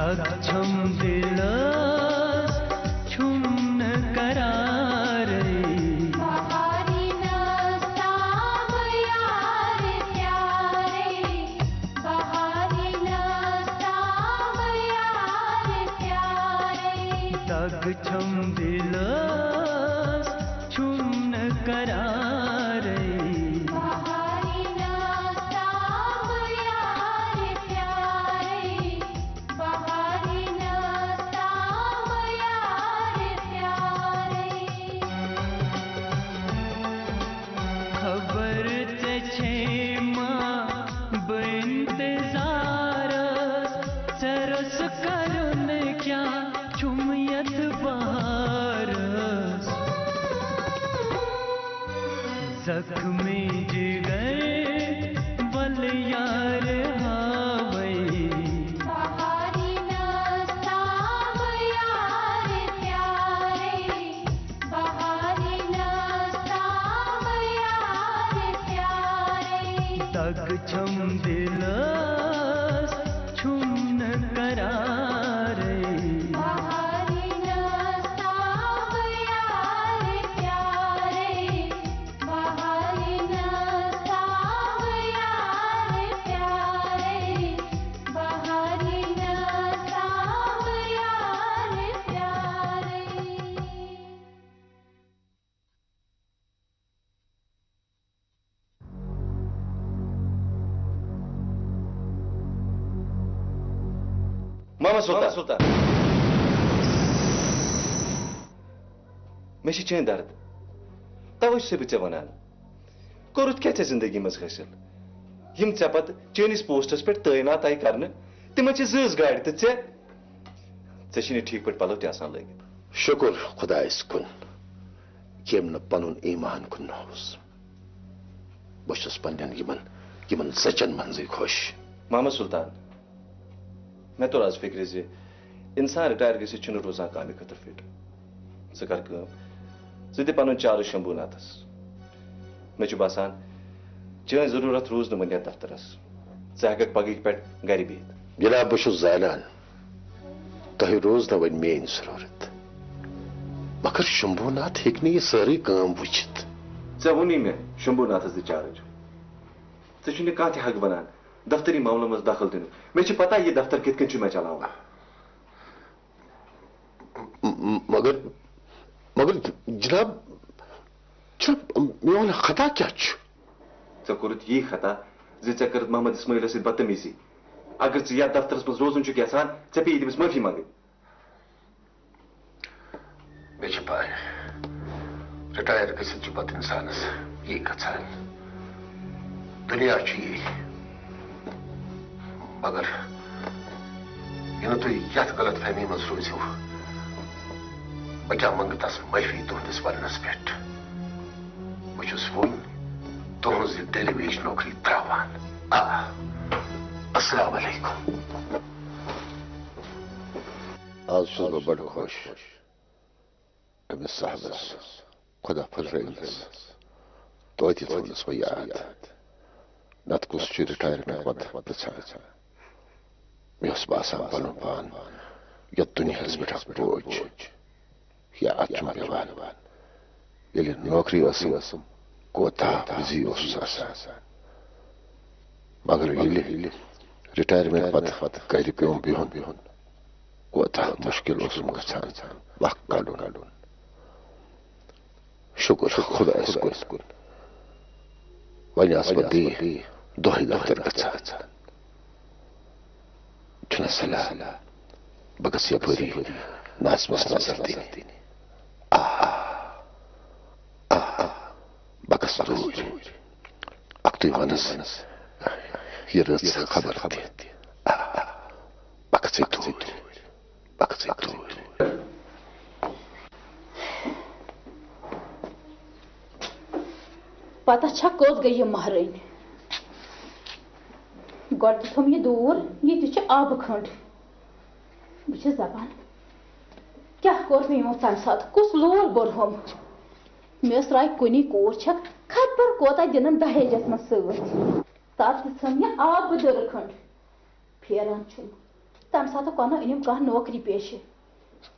دگ چھم دلس چھم قرار بہاری نستام یار پیارے بہاری نستام یار پیارے دگ چھم دلس چھم قرار بہاری نستام یار پیارے بہاری نستام یار پیارے خبر ژے ماں بانتظار سرس کرن کیا چھم یت بہار زخم جگر ول یار ہاوئی بہاری نستام یار پیارے بہاری نستام یار پیارے دگ چھم دلس چھم قرار بہاری نستام یار پیارے بہاری نستام یار پیارے بہاری نستام یار پیارے ماما سلطان میں چین درد توے سے بہ ونان کورت کیا ژے زندگی مز حاصل یم ژے پت چٲنِس پوسٹس پہ تعینات آئی کرنے تمن چھ زٕز گاڑِ تہٕ ژے چھی نہٕ ٹھیک پٲٹھۍ پلو تہِ آسان لٲگِتھ شکر خدایس کن یم نہ پنن ایمان کننوس بہ چھس پنن یمن سچن منزے خوش محمد سلطان مےٚ توٚر آز فکرِ زِ انسان رِٹایر گٔژھِتھ چھُنہٕ روزان کامہِ خٲطرٕ فِٹ ژٕ کر کٲم ژٕ دِ پنُن چارٕ شمبھوٗ ناتھس مےٚ چھُ باسان چٲنۍ ضروٗرت روٗز نہٕ وۄنۍ یتھ دفترس ژٕ ہٮ۪ککھ پگہٕکۍ پٮ۪ٹھ گرِ بِہِتھ جناب بہ چھس زانان تۄہہِ روز نہٕ وۄنۍ میٲنۍ ضروٗرت مگر شمبھوٗ ناتھ ہیٚکہِ نہٕ یہِ سٲرٕے کٲم وٕچھِتھ ژےٚ ووٚنُے مےٚ شمبھوٗ ناتھس دِ چارج ژےٚ چھُے نہٕ کانٛہہ تہِ حق بنان دفتری معاملن منٛز دخل دِنُک مےٚ چھِ پتہ یہِ دفتر کِتھ کٔنۍ چھُ مےٚ چلاوان مگر جناب میون خطا کیا چھُ ژےٚ کوٚرُتھ یی خطا زِ ژےٚ کٔرٕتھ محمد اسماعیلس سۭتۍ بدتمیزی اگر ژٕ یتھ دفترس منٛز روزُن چھُکھ یژھان ژےٚ پیٚیہِ تٔمِس معٲفی منٛگٕنۍ مےٚ چھِ پاے رِٹایر گٔژھِتھ چھُ پتہٕ انسانس یی گژھان دُنیا چھُ یی مگر یہِ نہٕ تُہۍ یتھ غلط فہمی منٛز روٗزِو بہٕ کیٛاہ منگہٕ تس معٲفی تُہنٛدِس وننس پٮ۪ٹھ بہٕ چھُس وُنۍ تُہنٛز یہِ ڈیلی ویج نوکری ترٛاوان السلام علیکم آز چھُس بہٕ بڑٕ خۄش أمِس صاحبس خۄدا پھٕٹرٲوِنَس توتہِ تھوٚونَس بہٕ یاد نتہٕ کُس چھُ رِٹایرمنٹ پتہٕ گژھان مےٚ اوس باسان پنُن پان یتھ دُنیاہس پٮ۪ٹھ اکھ بوج یا اتھ چھُم پیوان ییٚلہِ نوکری ٲسٕم کوتاہ بِزی اوسُس آسان مگر ییٚلہِ رِٹایرمنٹ پتہٕ گرِ پیوم بِہُن کوتاہ مُشکِل اوسُم گژھان وق کڑُن شکر خدایس کُن وۄنۍ آس بہٕ بیٚیہِ دۄہے دفتر گژھان چھُنہ صلاح بہٕ گژھٕ یپٲری ناظمس نظر دِنہِ بہٕ گژھٕ توٗرۍ اکھتُے ونس یہِ رٕژ خبر تہِ بہٕ گژھے توٗرۍ پتہ چھا کوٚت گٔے یہِ مہرٲنۍ گۄڈٕ تہِ تھوٚم یہِ دوٗر یہِ تہِ چھُ آبہٕ کھنٛڈ بہٕ چھَس دپان کیٛاہ کوٚر مےٚ یِمو تَمہِ ساتہٕ کُس لول بوٚرہم مےٚ ٲس راے کُنی کوٗر چھکھ خبر کوتاہ دِنن دہیجس منٛز سۭتۍ تتھ تہِ ژھٕن یہِ آبہٕ دٕرٕ کھنٛڈ پھیران چھُم تم سات کن انم کھانا نوکری پیش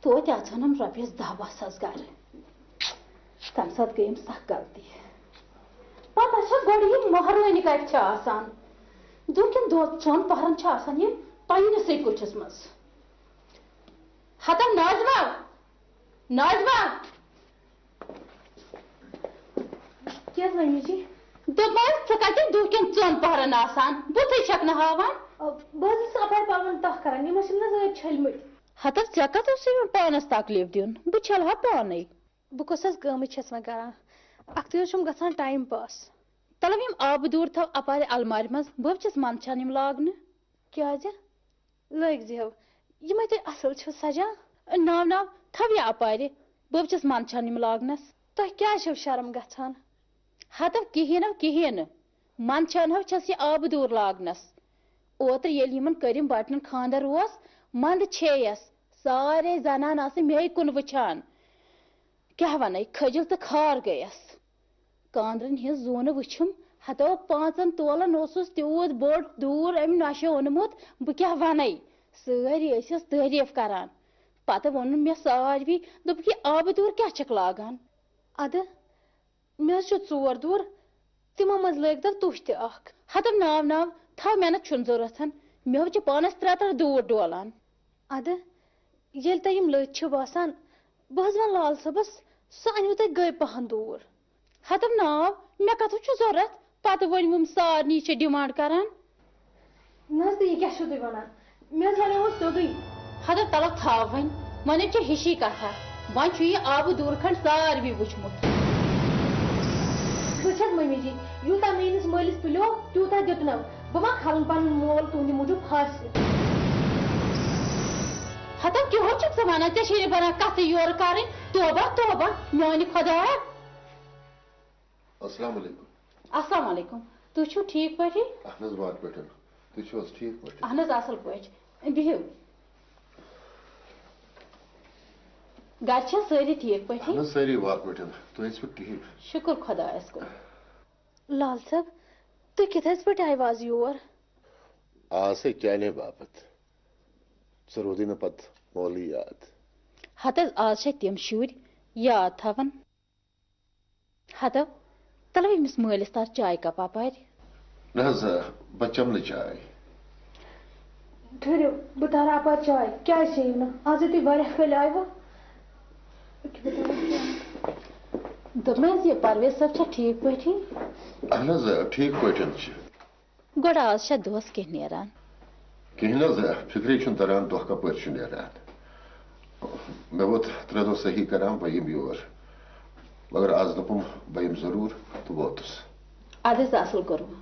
توتہ اچھنم رۄپیس 10-12 ساس گھر تم سات گیم سخ غلطی پتہ چھ گۄڈٕ یہ مہرٲنی کتہِ چھِ آسان دۄہکٮ۪ن 2-4 پہرن چھِ آسان یہ پننسٕے کُٹھِس منٛز ہتم ناظمہ کیا ممی جی دوٚپمَس ژٕ کتہِ دۄہکٮ۪ن 4 پہرن آسان بُتھٕے چھکھ نہٕ ہاوان بہٕ ٲسٕس اپٲرۍ پلون تہ کران یِم ٲسِم نہ زٲرۍ چھٔلمٕتۍ ہتس ژےٚ کتھ اوسُے وۄنۍ پانس تکلیف دیُن بہٕ چھلہٕ ہا پانے بہٕ کۄس حظ کٲمٕے چھَس وۄنۍ کران اکھتُے حظ چھُم گژھان ٹایم پاس تلو یم آبہٕ دوٗر تھاو اپارِ المارِ منٛز بہٕ چھس منٛدچھان یم لاگنہٕ کیازِ لٲگزِہو یِمے تُہۍ اصل چھِو سجان نا تھاو یہِ اپارِ بہٕ چھس منٛدچھان یم لاگنس تۄہہِ کیازِ چھو شرم گژھان ہتو کِہیٖنۍ نہٕ منٛدچھان ہو چھس یہِ آبہٕ دوٗر لاگنس اوترٕ ییٚلہِ یِمن کٔرِم بٹنن خاندر اوس منٛدٕ چھیٚیس سارے زنان آسہٕ مے کُن وٕچھان کیٛاہ ونے کھٔجل تہٕ کھار گٔیس کاندرن ہٕنٛز زوٗنہٕ وٕچھُم ہتو 5 تولن اوسُس تیوٗت بوٚڑ دوٗر امہِ نۄشہِ اوٚنمُت بہٕ کیٛاہ ونے سٲری ٲسِس تعریٖف کران پتہٕ ووٚنُن مےٚ ساروی دوٚپُکھ یہِ آبہٕ دوٗر کیٛاہ چھکھ لاگان ادٕ مےٚ حظ چھُ 4 دوٗر تِمو منٛز لٲگۍ تو تُہۍ تہِ اکھ ہتم ناو تھاو مےٚ نہٕ چھُنہٕ ضروٗرت مےٚ حظ چھِ پانس 3 دوٗر ڈولان ادٕ ییٚلہِ تۄہہِ یِم لٔتۍ چھِو باسان بہٕ حظ ونہٕ لال صٲبس سُہ أنِو تُہۍ گٔے پہن دوٗر ہتم ناو مےٚ کتھ چھُ ضروٗرت پتہٕ ؤنِوُم سارنٕے چھِ ڈِمانڈ کران نہ حظ تہٕ یہِ کیٛاہ چھِو تُہۍ ونان مےٚ حظ ونیو سیوٚدُے ہتم تلو تھاو وۄنۍ چھِ ہِشی کتھا وۄنۍ چھُ یہِ آبہٕ دوٗر کھنڈ ساروی وٕچھمُت بہٕ چھَس ممی جی یوٗتاہ میٲنِس مٲلِس پِلیو تیوٗتاہ دیُتنو بہٕ ما کھالن پنُن مول تُہنٛدِ موٗجوٗب پھاسہِ ہتم کیٛاہ چھُکھ ژٕ ونان ژےٚ چھے نہٕ بنان کتھٕے یورٕ کرٕنۍ توبہ میانہِ خۄدایا السلام علیکم السلام علیکم تُہۍ چھِو ٹھیٖک پٲٹھی اہن حظ وات پٲٹھۍ تُہۍ چھِو حظ ٹھیٖک پٲٹھۍ اہن حظ اصل پٲٹھۍ بِہِو گرِ چھا سٲری ٹھیٖک پٲٹھی اہن حظ سٲری وات پٲٹھۍ تُہۍ ٲسوٕ ٹھیٖک شُکر خۄدایس کُن لال صٲب تُہۍ کِتھ پٲٹھۍ آیِوٕ آز یور آسے چانے باپت ژٕ روٗدٕے نہٕ پتہٕ مولٕے یاد ہتہٕ حظ آز چھِ تِم شُرۍ یاد تھاوان ہتو تلو أمِس مٲلِس تار چاے کپ اپارِ نہ حظ بہٕ چمہٕ نہٕ چاے ٹھٔہرِو بہٕ تارٕ اپارِ چاے کیازِ چیٚیِو نہٕ آزے تُہۍ واریاہ کٲلۍ آیِوٕ دوٚپمَے حظ یہِ پرویز صٲب چھا ٹھیٖک پٲٹھی اہن حظ ٹھیٖک پٲٹھۍ چھِ گۄڈٕ آز چھا دۄہس کینٛہہ نیران کِہیٖنۍ حظ فِکرے چھُنہٕ تران دۄہ کپٲرۍ چھُ نیران مےٚ ووت 3 دۄہ صحیح کران بہٕ یِمہٕ یور مگر آز دوٚپُم بہٕ یِمہٕ ضروٗر تہٕ ووتُس اَدٕ حظ اصل کوٚروٕ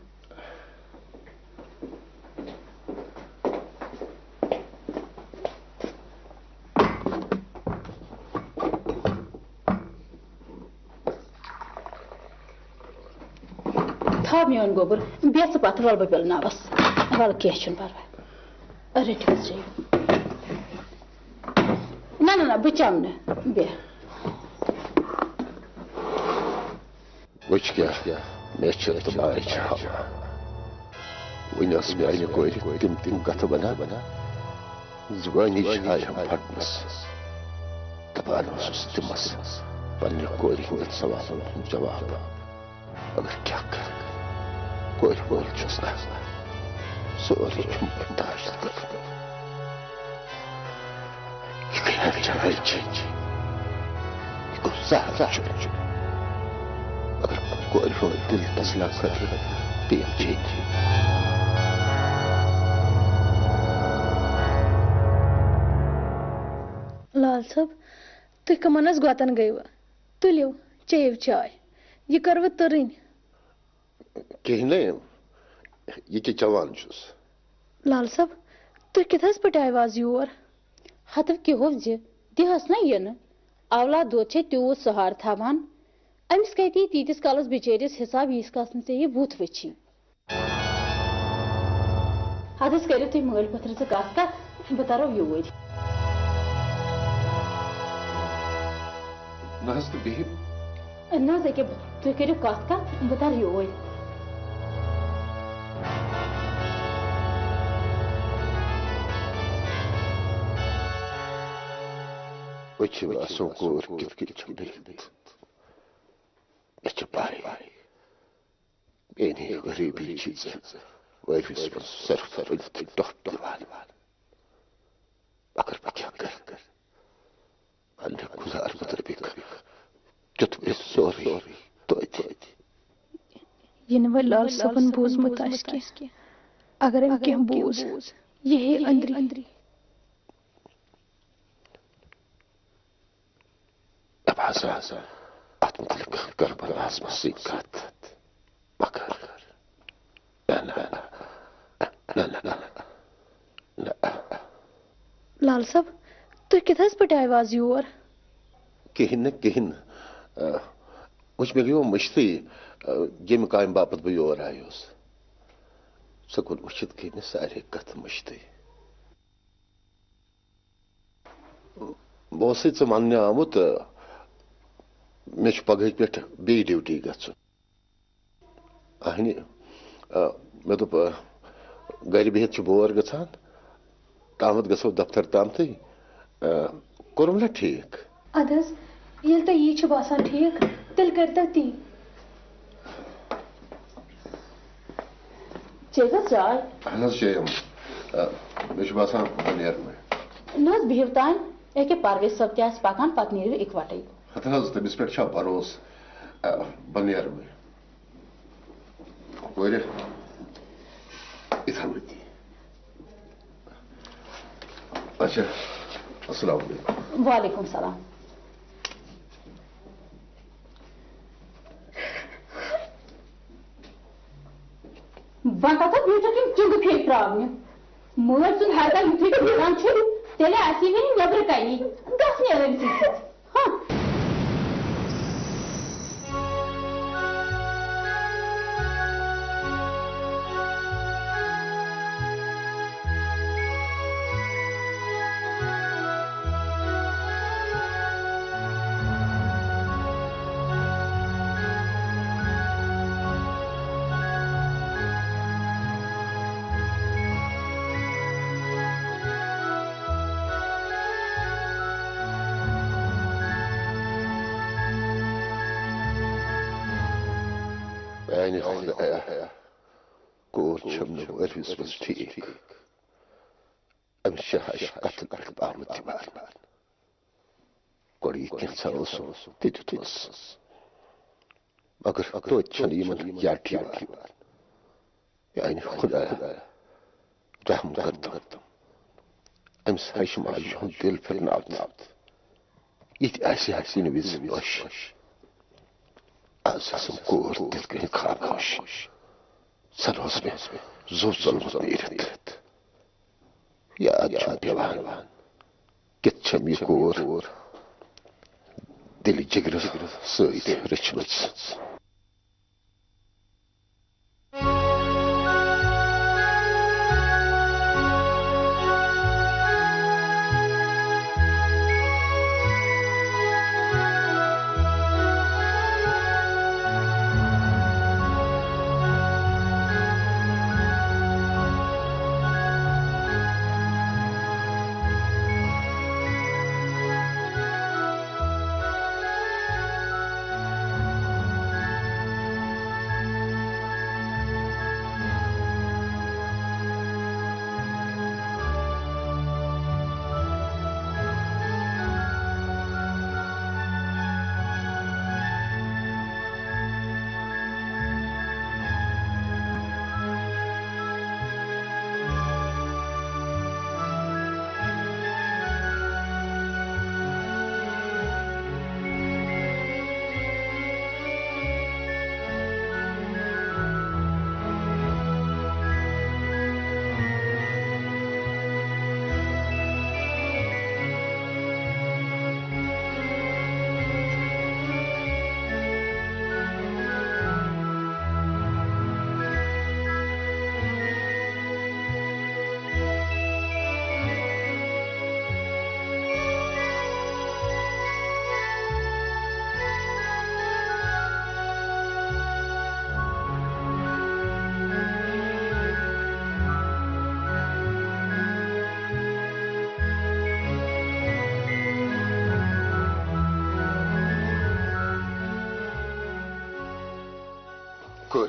تھاو میون گوٚبُر بیٚہہ ژٕ پتہٕ وَلہٕ بہٕ پِلناوَس وَلہٕ کیٚنٛہہ چھُنہٕ پرواے رٔٹِو حظ چیٚیِو نہ بہٕ چَمہٕ نہٕ بیٚہہ وٕچھ کیٛاہ مےٚ چھِ تہٕ ماے چھِ ہاوان وٕنۍ ٲس میانہِ کورِ تِم کتھٕ ونان زُبٲنی چھایَم پھٹنس دپان اوسُس تِمس پننہِ کورِ ہٕنٛدٮ۪ن سوالن ہُنٛد جواب مگر کیٛاہ کرٕ کورِ وول چھُس نہٕ سورُے چھُم برداشت کرُن یہِ گٔیے چڑٲے چینج یہِ گوٚو زہر مگر کورِ ہُنٛد دِل تسلا خٲطرٕ پیٚیَم چینج لال صٲب تُہۍ کٕمن حظ گۄتن گٔیوٕ تُلِو چیٚیِو چاے یہِ کٔروٕ تٔرٕنۍ کِہیٖنۍ نہٕ یہِ کیٛاہ چٮ۪وان چھُس لال صٲب تُہۍ کِتھ حظ پٲٹھۍ آیِوٕ آز یور ہتو کیٛاہ زِ دِہس نہ یِنہٕ اولاد دۄد چھے تیوٗت سہارٕ تھاوان أمِس کتہِ یی تیٖتِس کالس بِچٲرِس حِساب ییٖتِس کالس نہٕ ژےٚ یہِ بُتھ وٕچھی اَدٕ حظ کٔرِو تُہۍ مٲلۍ پٔتھرٕ ژٕ کتھ بہٕ ترو یوٗرۍ نہ حظ تہٕ بِہِو نہ حظ أکیاہ تُہۍ کٔرِو کتھ بہٕ ترٕ یوٗرۍ وچھ واسوں کور کت کت چھم بہت مچ پائی میری غریبی چیز ویفس پر صرف رلت ٹوپ دیوان مگر بہ کیا کر پنہ گزار مطابق کیت مے سوری توتہ یہ ول لال صبن بوزمت کی اگر ام کیم بوز یہ اندری ابازا ات متعلق کربلاس مسیح کت مگر لال صاحب تھی کت پہ آواز یور کہین وچ مے گیو مشتی یم کامہ باپت بہ یور آیوس سکول وچھت گئی مے سارے کت مشتی بہ اوسے ژے وننہ آمت مے چھ پگہ پہ بی ڈیوٹی گھن اہنی مے دپ گھر بہت بور گھان تامت گھو دفتر تامتھی کورم نا ٹھیک اد یل تہ یہ باسان ٹھیک تیل کرتو تی چیزا چائے اہن چیم مے باسان نیرن نہ بہو تان ایک پرویز صاحب تہ پکان پتہ نیرو اکوٹے ہتھ تمس پہ بھروس بہ نیر ور اتھے اچھا السلام علیکم وعلیکم السلام وۄنۍ کتھ بیٹھک یم چنگہ پھیک تراونہ مٲج سُنٛد ہر کانٛہہ یُتھُے پھیران چھُ تیٚلہِ آسی وۄنۍ نیٚبرٕ کَنی گژھ نیرٕ أمۍ سٕنٛدۍ سۭتۍ میانہ خدایا کور چھم نہ ورس مز ٹھیک امس ہش کت کت آمت بار گوڑ یہ کینسا تہ دس مگر توتہ چھن یمن یٹ میانہ خدایا رحم کر امس ہش ماجہ ہند دل پھرناو یہ حسین وز وش آز ہسم کور دل کن خاموش سن اوس مے زو ظلمت نیرتھ یاد چھم پیوان کت چھم یہ کور دل جگر ست رچمت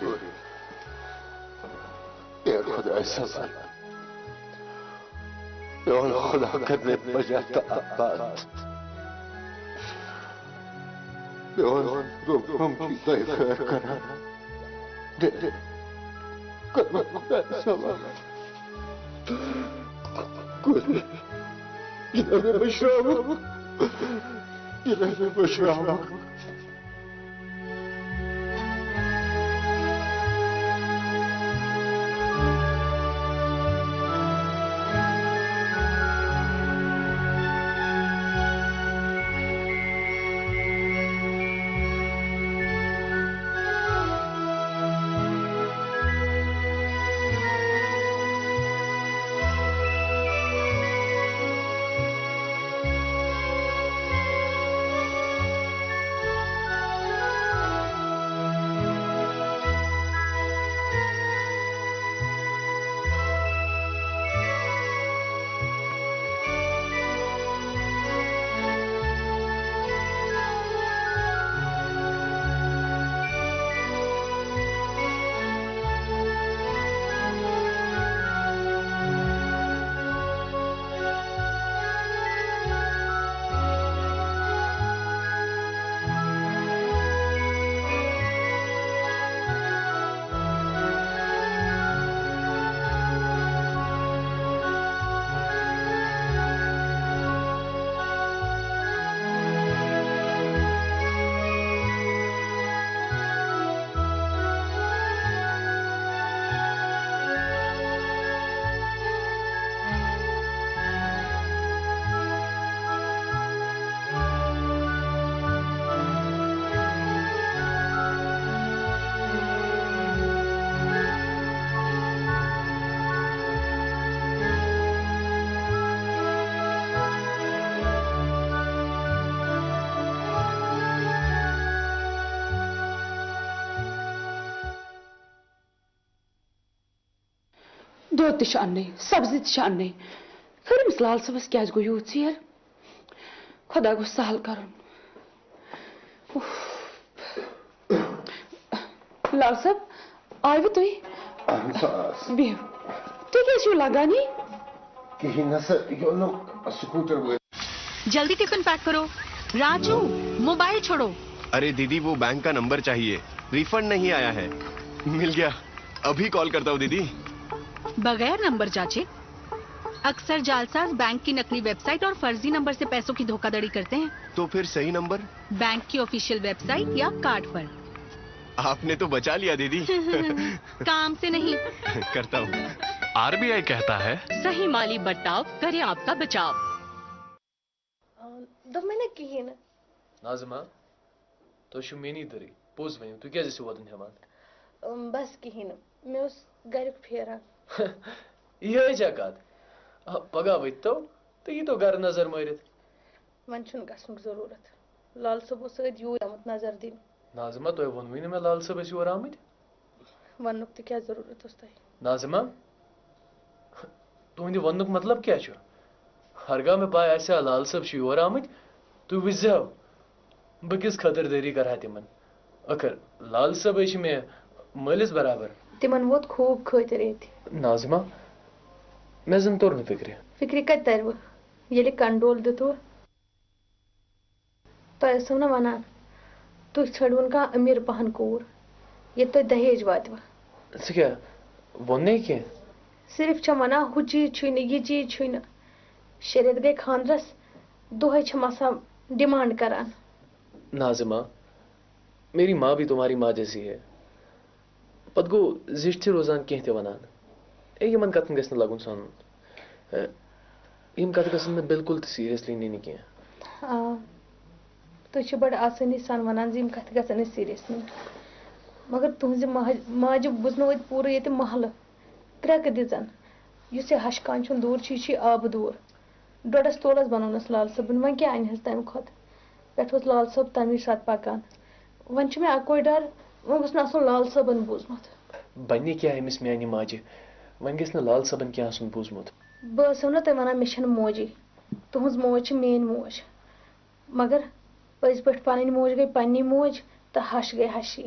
سوری اے خدا صبر میون خدا کرنے بجا آباد میون روح ہم کی خیر کرا دے کرنا خدا صبر كل إذا بشربك إذا بشربك دود تہ اننے سبزی تہ اننے پھر امس لال صبس کیا گو یوت ژیر خدا گو سہل کرن لال صاحب آیو تھی بہو تھی کیسے لگان کہیں نہ سر یہ سکوٹر جلدی ٹفن پیک کرو راجو موبائل چھوڑو ارے دیدی وہ بینک کا نمبر چاہیے ریفنڈ نہیں آیا ہے مل گیا ابھی کال کرتا ہوں دیدی بغیر نمبر جانچے اکثر جعلساز بینک کی نقلی ویب سائٹ اور فرضی نمبر سے پیسوں کی دھوکہ دڑی کرتے ہیں تو پھر صحیح نمبر بینک کی آفیشیل ویب سائٹ یا کارڈ پر آپ نے تو بچا لیا دیدی کام سے نہیں کرتا ہوں RBI کہتا ہے صحیح مالی برتاؤ کرے آپ کا بچاؤ دب میں کہین ناظمہ تو شو مینی دری پوز ونیو تو کیازِ چھو ودن ہیوان بس کہین میں اس گھرک پھیران یہ چھا کت پگہ وتو تو یہ تو گھر نظر مارت ون چھن گژھنک ضرورت لال صبح سۭتۍ یوٗرۍ آمُت نظر دِنہِ ناظمہ تۄہہِ ووٚنوٕے نہٕ مےٚ لال صٲب ٲسۍ یور آمٕتۍ وننُک تہِ کیٛاہ ضروٗرت اوس تۄہہِ ناظمہ تُہنٛدِ وننُک مطلب کیٛاہ چھُ ہرگاہ مےٚ پاے آسہِ ہا لال صٲب چھِ یور آمٕتۍ تُہۍ وٕچھزِہو بہٕ کِژھ خٲطردٲری کرٕ ہا تِمن ٲخر لال صٲبے چھِ مےٚ مٲلِس برابر تِمن ووت خوٗب خٲطر ییٚتہِ ناظمہ مےٚ زن توٚر نہٕ فِکرِ فِکرِ کتہِ ترِوٕ ییٚلہِ کنڈول دِتوٕ تۄہہِ ٲسو نہ ونان تُہۍ ژھٲنٛڈوُن کانٛہہ أمیٖر پہن کوٗر ییٚتہِ تۄہہِ دہیج واتوٕ ژٕ کیٛاہ ووٚننے کینٛہہ صرف چھم ونان ہُہ چیٖز چھُے نہٕ یہِ چیٖز چھُے نہٕ شریعت گٔے خاندرس دۄہے چھم آسان ڈِمانڈ کران ناظمہ میری ماں بھی تمہاری ماں جیسی ہے پتہٕ گوٚو زِٹھۍ چھِ روزان کینٛہہ تہِ ونان اے یِمن کتھن گژھِ نہٕ لگُن سنُن یِم کتھٕ گژھن نہٕ بالکل تہِ سیٖریسلی نِنہِ کینٛہہ آ تُہۍ چھِو بڑٕ آسٲنی سان ونان زِ یِم کتھٕ گژھن نہٕ سیٖریس نِنۍ مگر تُہنزِ ماجہِ بوٗزنو اتہِ پوٗرٕ ییٚتہِ محلہٕ کرٛٮ۪کہٕ دِژن یُس یہِ ہشہٕ چھُن دوٗر چھُ یہِ چھُ آبہٕ دوٗر ڈۄڈس تولس بنوونس لال صٲبن وۄنۍ کیٛاہ انہِ حظ تمہِ کھۄتہٕ پٮ۪ٹھٕ اوس لال صٲب تمہِ وِزِ ساتہٕ پکان وۄنۍ چھُ مےٚ اکوے ڈر وۄنۍ گوٚژھ نہٕ آسُن لال صٲبن بوٗزمُت بنہِ کیٛاہ أمِس میانہِ ماجہِ وۄنۍ گژھِ نہٕ لال صٲبن کینٛہہ آسُن بوٗزمُت بہٕ ٲسو نہ تۄہہِ ونان مےٚ چھنہٕ موجی تُہنٛز موج چھِ میٲنۍ موج مگر پٔزۍ پٲٹھۍ پنٕنۍ موج گٔے پننی موج تہٕ ہش گٔے ہشی